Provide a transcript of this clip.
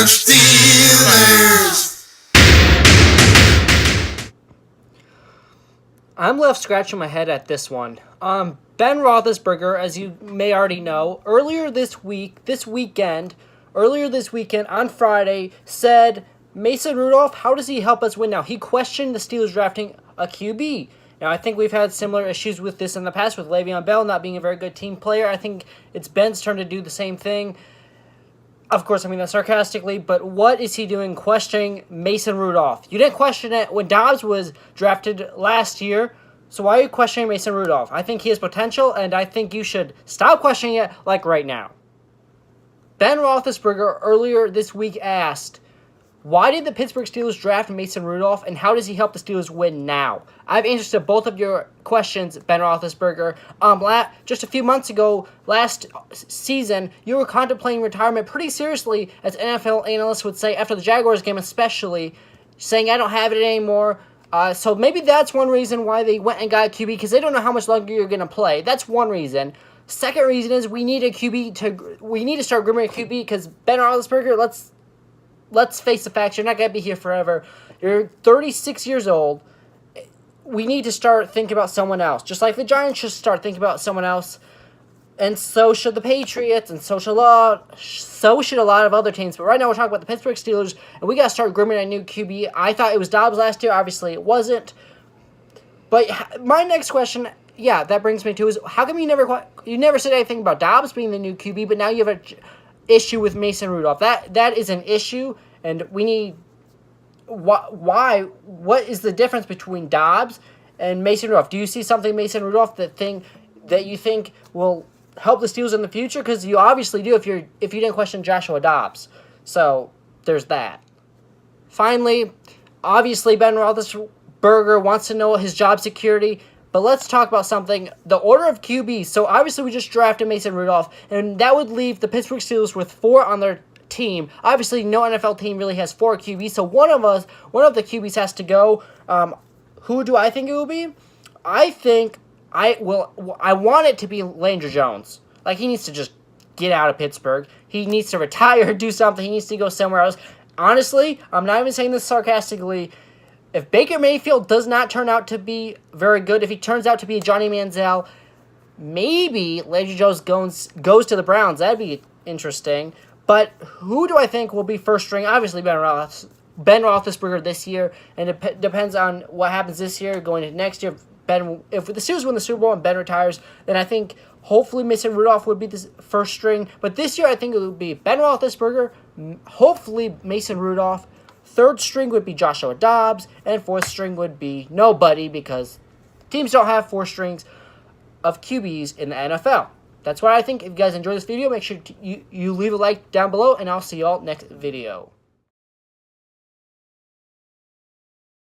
Steelers! I'm left scratching my head at this one. Ben Roethlisberger, as you may already know, earlier this weekend, on Friday, said, Mason Rudolph, how does he help us win now? He questioned the Steelers drafting a QB. Now, I think we've had similar issues with this in the past, with Le'Veon Bell not being a very good team player. I think it's Ben's turn to do the same thing. Of course, I mean that sarcastically, but what is he doing questioning Mason Rudolph? You didn't question it when Dobbs was drafted last year, so why are you questioning Mason Rudolph? I think he has potential, and I think you should stop questioning it like right now. Ben Roethlisberger earlier this week asked, why did the Pittsburgh Steelers draft Mason Rudolph, and how does he help the Steelers win now? I have answers to both of your questions, Ben Roethlisberger. Just a few months ago, last season, you were contemplating retirement pretty seriously, as NFL analysts would say, after the Jaguars game especially, saying, I don't have it anymore. So maybe that's one reason why they went and got a QB, because they don't know how much longer you're going to play. That's one reason. Second reason is we need to start grooming a QB, because Ben Roethlisberger, let's face the facts, you're not going to be here forever. You're 36 years old. We need to start thinking about someone else. Just like the Giants should start thinking about someone else. And so should the Patriots, and so should a lot of other teams. But right now we're talking about the Pittsburgh Steelers, and we got to start grooming a new QB. I thought it was Dobbs last year. Obviously it wasn't. But my next question, that brings me to is, how come you never said anything about Dobbs being the new QB, but now you have a issue with Mason Rudolph? That is an issue, and we need why. What is the difference between Dobbs and Mason Rudolph? Do you see something Mason Rudolph that you think will help the Steelers in the future? Because you obviously do if you didn't question Joshua Dobbs. So there's that. Finally, obviously Ben Roethlisberger wants to know his job security. But let's talk about something, the order of QBs. So obviously we just drafted Mason Rudolph, and that would leave the Pittsburgh Steelers with 4 on their team. Obviously no NFL team really has 4 QBs, so one of the QBs has to go. Who do I think it will be? I want it to be Landry Jones. Like, he needs to just get out of Pittsburgh. He needs to retire, do something. He needs to go somewhere else. Honestly, I'm not even saying this sarcastically. If Baker Mayfield does not turn out to be very good, if he turns out to be Johnny Manziel, maybe Landry Jones goes to the Browns. That'd be interesting. But who do I think will be first string? Obviously, Ben Roethlisberger this year, and it depends on what happens this year going into next year. If the Steelers win the Super Bowl and Ben retires, then I think hopefully Mason Rudolph would be the first string. But this year, I think it would be Ben Roethlisberger, hopefully Mason Rudolph. Third string would be Joshua Dobbs, and fourth string would be nobody, because teams don't have 4 strings of QBs in the NFL. That's what I think. If you guys enjoyed this video, make sure you leave a like down below, and I'll see you all next video.